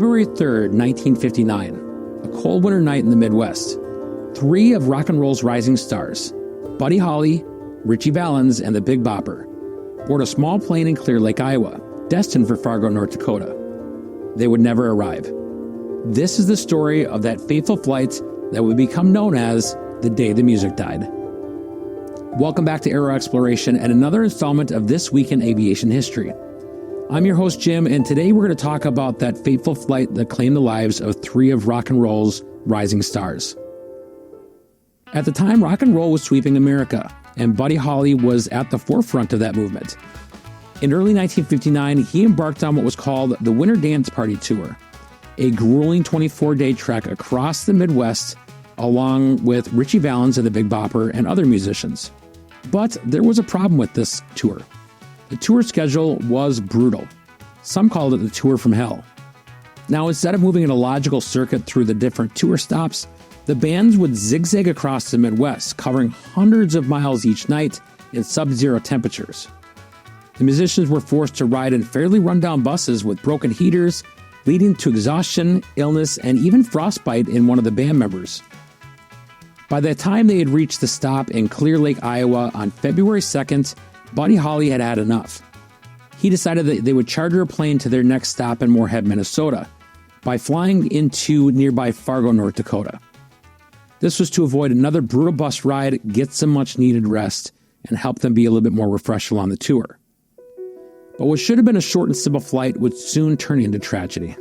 February 3rd, 1959, a cold winter night in the Midwest, three of rock and roll's rising stars, Buddy Holly, Ritchie Valens, and the Big Bopper, board a small plane in Clear Lake, Iowa, destined for Fargo, North Dakota. They would never arrive. This is the story of that fateful flight that would become known as the day the music died. Welcome back to Aero Exploration and another installment of This Week in Aviation History. I'm your host, Jim, and today we're going to talk about that fateful flight that claimed the lives of three of rock and roll's rising stars. At the time, rock and roll was sweeping America, and Buddy Holly was at the forefront of that movement. In early 1959, he embarked on what was called the Winter Dance Party Tour, a grueling 24-day trek across the Midwest, along with Ritchie Valens and the Big Bopper and other musicians. But there was a problem with this tour. The tour schedule was brutal. Some called it the Tour from Hell. Now, instead of moving in a logical circuit through the different tour stops, the bands would zigzag across the Midwest, covering hundreds of miles each night in sub-zero temperatures. The musicians were forced to ride in fairly run-down buses with broken heaters, leading to exhaustion, illness, and even frostbite in one of the band members. By the time they had reached the stop in Clear Lake, Iowa on February 2nd, Buddy Holly had had enough. He decided that they would charter a plane to their next stop in Moorhead, Minnesota, by flying into nearby Fargo, North Dakota. This was to avoid another brutal bus ride, get some much-needed rest, and help them be a little bit more refreshed on the tour. But what should have been a short and simple flight would soon turn into tragedy.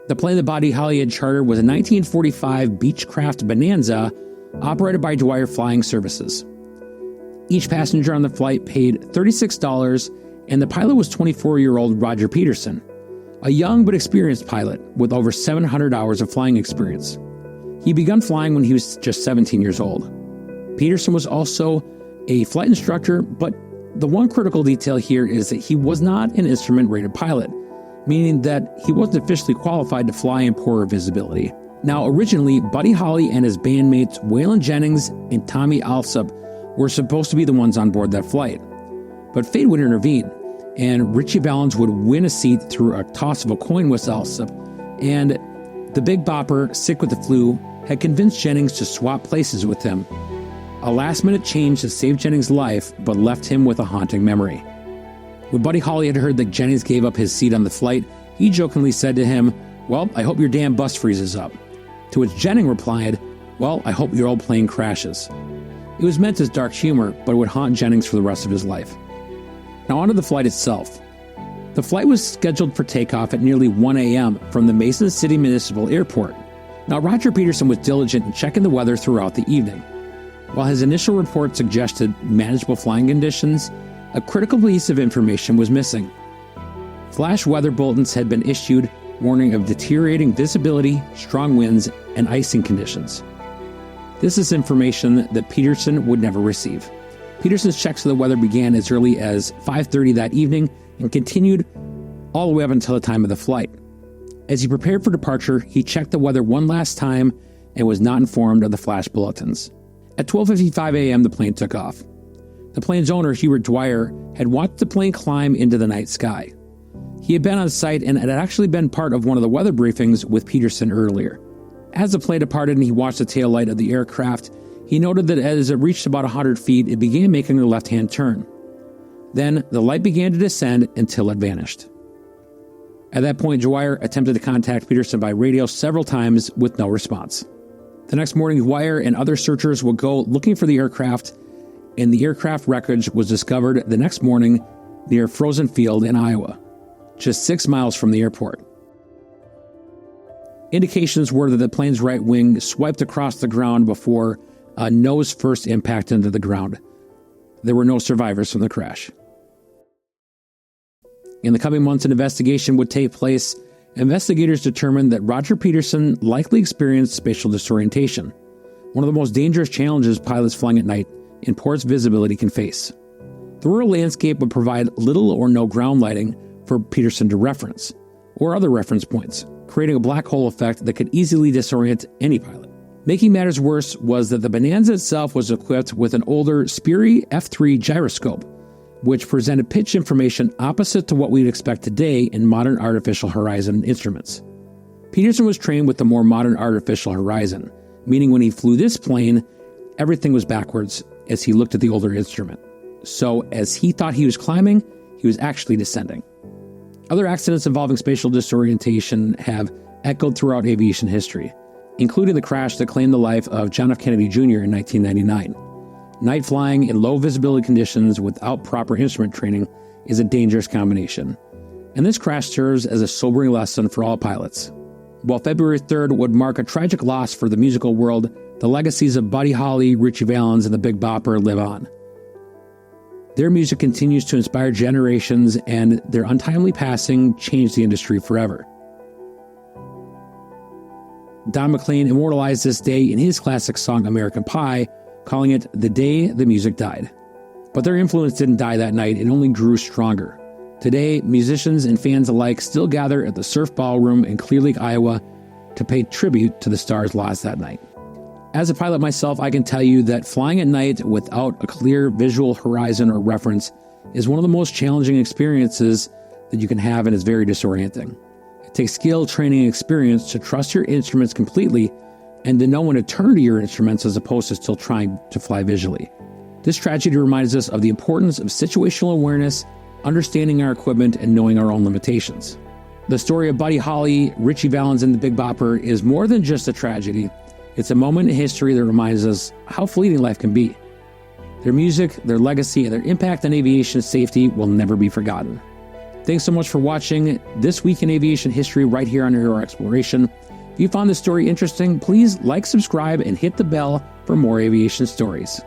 The plane that Buddy Holly had chartered was a 1945 Beechcraft Bonanza operated by Dwyer Flying Services. Each passenger on the flight paid $36, and the pilot was 24-year-old Roger Peterson, a young but experienced pilot with over 700 hours of flying experience. He began flying when he was just 17 years old. Peterson was also a flight instructor, but the one critical detail here is that he was not an instrument-rated pilot, meaning that he wasn't officially qualified to fly in poor visibility. Now, originally, Buddy Holly and his bandmates Waylon Jennings and Tommy Alsop were supposed to be the ones on board that flight. But fate would intervene, and Ritchie Valens would win a seat through a toss of a coin with Alsop, and the Big Bopper, sick with the flu, had convinced Jennings to swap places with him. A last-minute change that saved Jennings' life, but left him with a haunting memory. When Buddy Holly had heard that Jennings gave up his seat on the flight, he jokingly said to him, "Well, I hope your damn bus freezes up." To which Jennings replied, "Well, I hope your old plane crashes." It was meant as dark humor, but it would haunt Jennings for the rest of his life. Now onto the flight itself. The flight was scheduled for takeoff at nearly 1 a.m. from the Mason City Municipal Airport. Now Roger Peterson was diligent in checking the weather throughout the evening. While his initial report suggested manageable flying conditions, a critical piece of information was missing. Flash weather bulletins had been issued warning of deteriorating visibility, strong winds, and icing conditions. This is information that Peterson would never receive. Peterson's checks of the weather began as early as 5:30 that evening and continued all the way up until the time of the flight. As he prepared for departure, he checked the weather one last time and was not informed of the flash bulletins. At 12:55 a.m., the plane took off. The plane's owner, Hubert Dwyer, had watched the plane climb into the night sky. He had been on site and had actually been part of one of the weather briefings with Peterson earlier. As the plane departed and he watched the tail light of the aircraft, he noted that as it reached about 100 feet, it began making a left-hand turn. Then the light began to descend until it vanished. At that point, Dwyer attempted to contact Peterson by radio several times with no response. The next morning, Dwyer and other searchers would go looking for the aircraft, and the aircraft wreckage was discovered the next morning near Frozen Field in Iowa, just 6 miles from the airport. Indications were that the plane's right wing swiped across the ground before a nose first impact into the ground. There were no survivors from the crash. In the coming months, an investigation would take place. Investigators determined that Roger Peterson likely experienced spatial disorientation, one of the most dangerous challenges pilots flying at night in poor visibility can face. The rural landscape would provide little or no ground lighting for Peterson to reference, or other reference points, creating a black hole effect that could easily disorient any pilot. Making matters worse was that the Bonanza itself was equipped with an older Sperry F3 gyroscope, which presented pitch information opposite to what we'd expect today in modern artificial horizon instruments. Peterson was trained with the more modern artificial horizon, meaning when he flew this plane, everything was backwards as he looked at the older instrument. So as he thought he was climbing, he was actually descending. Other accidents involving spatial disorientation have echoed throughout aviation history, including the crash that claimed the life of John F. Kennedy Jr. in 1999. Night flying in low visibility conditions without proper instrument training is a dangerous combination, and this crash serves as a sobering lesson for all pilots. While February 3rd would mark a tragic loss for the musical world, the legacies of Buddy Holly, Ritchie Valens, and the Big Bopper live on. Their music continues to inspire generations, and their untimely passing changed the industry forever. Don McLean immortalized this day in his classic song American Pie, calling it the day the music died. But their influence didn't die that night, it only grew stronger. Today, musicians and fans alike still gather at the Surf Ballroom in Clear Lake, Iowa, to pay tribute to the stars lost that night. As a pilot myself, I can tell you that flying at night without a clear visual horizon or reference is one of the most challenging experiences that you can have, and is very disorienting. It takes skill, training, and experience to trust your instruments completely and to know when to turn to your instruments as opposed to still trying to fly visually. This tragedy reminds us of the importance of situational awareness, understanding our equipment, and knowing our own limitations. The story of Buddy Holly, Ritchie Valens, and the Big Bopper is more than just a tragedy. It's a moment in history that reminds us how fleeting life can be. Their music, their legacy, and their impact on aviation safety will never be forgotten. Thanks so much for watching This Week in Aviation History right here on Aero Exploration. If you found this story interesting, please like, subscribe, and hit the bell for more aviation stories.